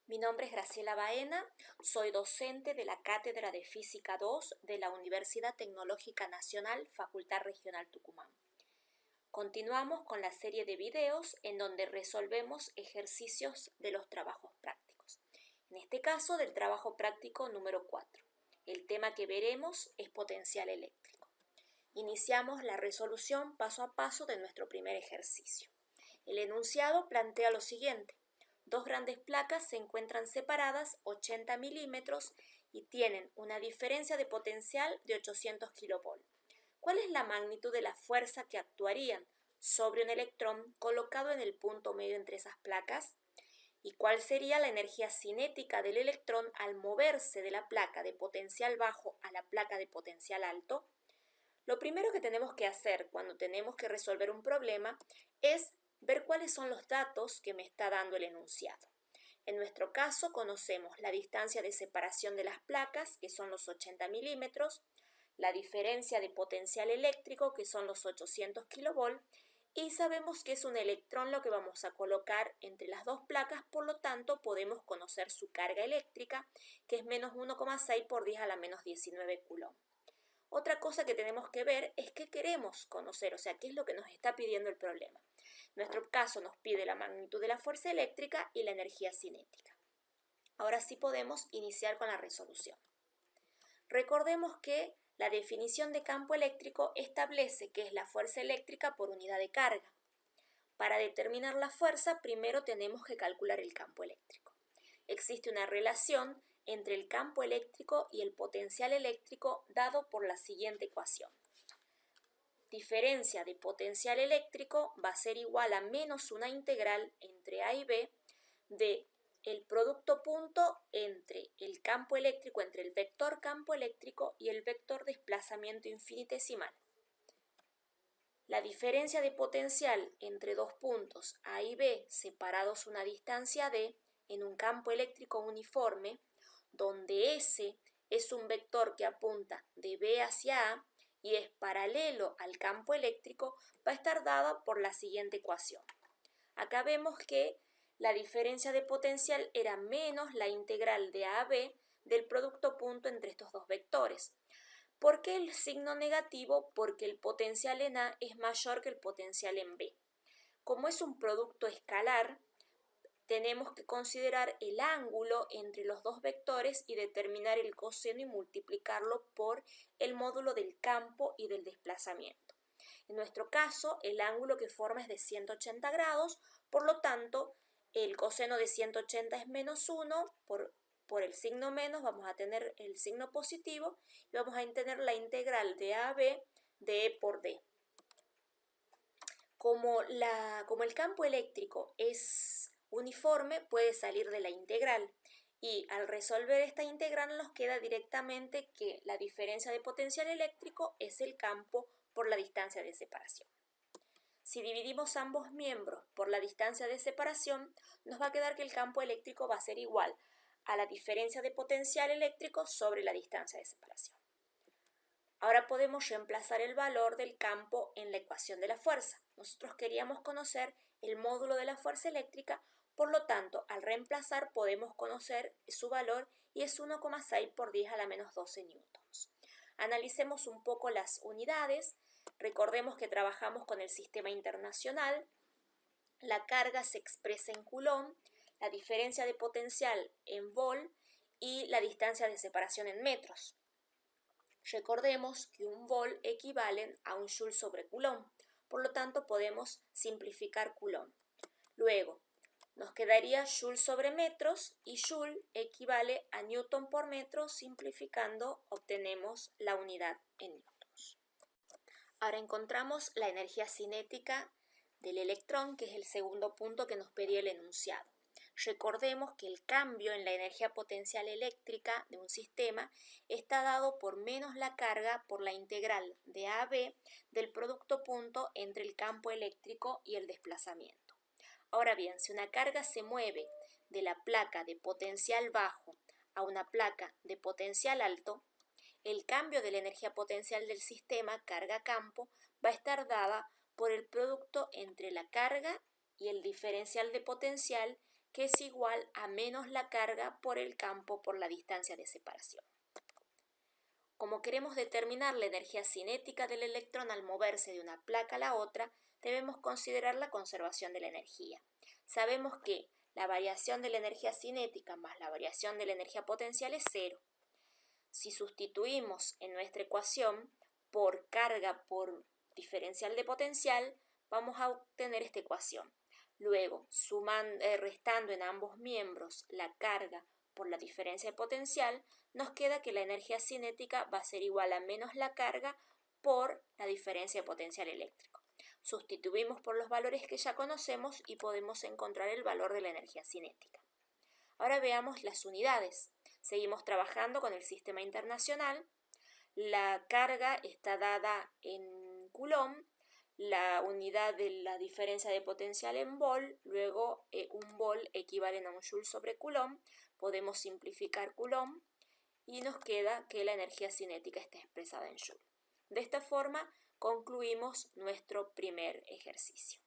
Mi nombre es Graciela Baena, soy docente de la Cátedra de Física 2 de la Universidad Tecnológica Nacional, Facultad Regional Tucumán. Continuamos con la serie de videos en donde resolvemos ejercicios de los trabajos prácticos. En este caso, del trabajo práctico número 4. El tema que veremos es potencial eléctrico. Iniciamos la resolución paso a paso de nuestro primer ejercicio. El enunciado plantea lo siguiente. Dos grandes placas se encuentran separadas 80 milímetros y tienen una diferencia de potencial de 800 kilovolts. ¿Cuál es la magnitud de la fuerza que actuarían sobre un electrón colocado en el punto medio entre esas placas? ¿Y cuál sería la energía cinética del electrón al moverse de la placa de potencial bajo a la placa de potencial alto? Lo primero que tenemos que hacer cuando tenemos que resolver un problema es ver cuáles son los datos que me está dando el enunciado. En nuestro caso conocemos la distancia de separación de las placas, que son los 80 milímetros, la diferencia de potencial eléctrico, que son los 800 kilovolts, y sabemos que es un electrón lo que vamos a colocar entre las dos placas, por lo tanto podemos conocer su carga eléctrica, que es menos 1,6 por 10 a la menos 19 coulomb. Otra cosa que tenemos que ver es qué queremos conocer, o sea, qué es lo que nos está pidiendo el problema. En nuestro caso nos pide la magnitud de la fuerza eléctrica y la energía cinética. Ahora sí podemos iniciar con la resolución. Recordemos que la definición de campo eléctrico establece que es la fuerza eléctrica por unidad de carga. Para determinar la fuerza, primero tenemos que calcular el campo eléctrico. Existe una relación entre el campo eléctrico y el potencial eléctrico dado por la siguiente ecuación. Diferencia de potencial eléctrico va a ser igual a menos una integral entre A y B de el producto punto entre el campo eléctrico, entre el vector campo eléctrico y el vector desplazamiento infinitesimal. La diferencia de potencial entre dos puntos A y B separados una distancia D en un campo eléctrico uniforme, donde S es un vector que apunta de B hacia A y es paralelo al campo eléctrico, va a estar dada por la siguiente ecuación. Acá vemos que la diferencia de potencial era menos la integral de A a B del producto punto entre estos dos vectores. ¿Por qué el signo negativo? Porque el potencial en A es mayor que el potencial en B. Como es un producto escalar, tenemos que considerar el ángulo entre los dos vectores y determinar el coseno y multiplicarlo por el módulo del campo y del desplazamiento. En nuestro caso, el ángulo que forma es de 180 grados, por lo tanto, el coseno de 180 es menos 1, por el signo menos vamos a tener el signo positivo y vamos a tener la integral de A a B de E por D. Como el campo eléctrico es uniforme, puede salir de la integral y al resolver esta integral nos queda directamente que la diferencia de potencial eléctrico es el campo por la distancia de separación. Si dividimos ambos miembros por la distancia de separación, nos va a quedar que el campo eléctrico va a ser igual a la diferencia de potencial eléctrico sobre la distancia de separación. Ahora podemos reemplazar el valor del campo en la ecuación de la fuerza. Nosotros queríamos conocer el módulo de la fuerza eléctrica, por lo tanto, al reemplazar podemos conocer su valor y es 1,6 por 10 a la menos 12 newtons. Analicemos un poco las unidades. Recordemos que trabajamos con el sistema internacional. La carga se expresa en coulomb, la diferencia de potencial en volt y la distancia de separación en metros. Recordemos que un volt equivale a un joule sobre coulomb, por lo tanto podemos simplificar coulomb. Luego, nos quedaría joule sobre metros y joule equivale a newton por metro, simplificando obtenemos la unidad en newtons. Ahora encontramos la energía cinética del electrón, que es el segundo punto que nos pedía el enunciado. Recordemos que el cambio en la energía potencial eléctrica de un sistema está dado por menos la carga por la integral de A a B del producto punto entre el campo eléctrico y el desplazamiento. Ahora bien, si una carga se mueve de la placa de potencial bajo a una placa de potencial alto, el cambio de la energía potencial del sistema carga-campo va a estar dada por el producto entre la carga y el diferencial de potencial que es igual a menos la carga por el campo por la distancia de separación. Como queremos determinar la energía cinética del electrón al moverse de una placa a la otra, debemos considerar la conservación de la energía. Sabemos que la variación de la energía cinética más la variación de la energía potencial es cero. Si sustituimos en nuestra ecuación por carga por diferencial de potencial, vamos a obtener esta ecuación. Luego, restando en ambos miembros la carga por la diferencia de potencial, nos queda que la energía cinética va a ser igual a menos la carga por la diferencia de potencial eléctrico. Sustituimos por los valores que ya conocemos y podemos encontrar el valor de la energía cinética. Ahora veamos las unidades. Seguimos trabajando con el sistema internacional. La carga está dada en Coulomb, la unidad de la diferencia de potencial en Vol, luego un Vol equivale a un Joule sobre Coulomb. Podemos simplificar Coulomb y nos queda que la energía cinética está expresada en Joule. De esta forma concluimos nuestro primer ejercicio.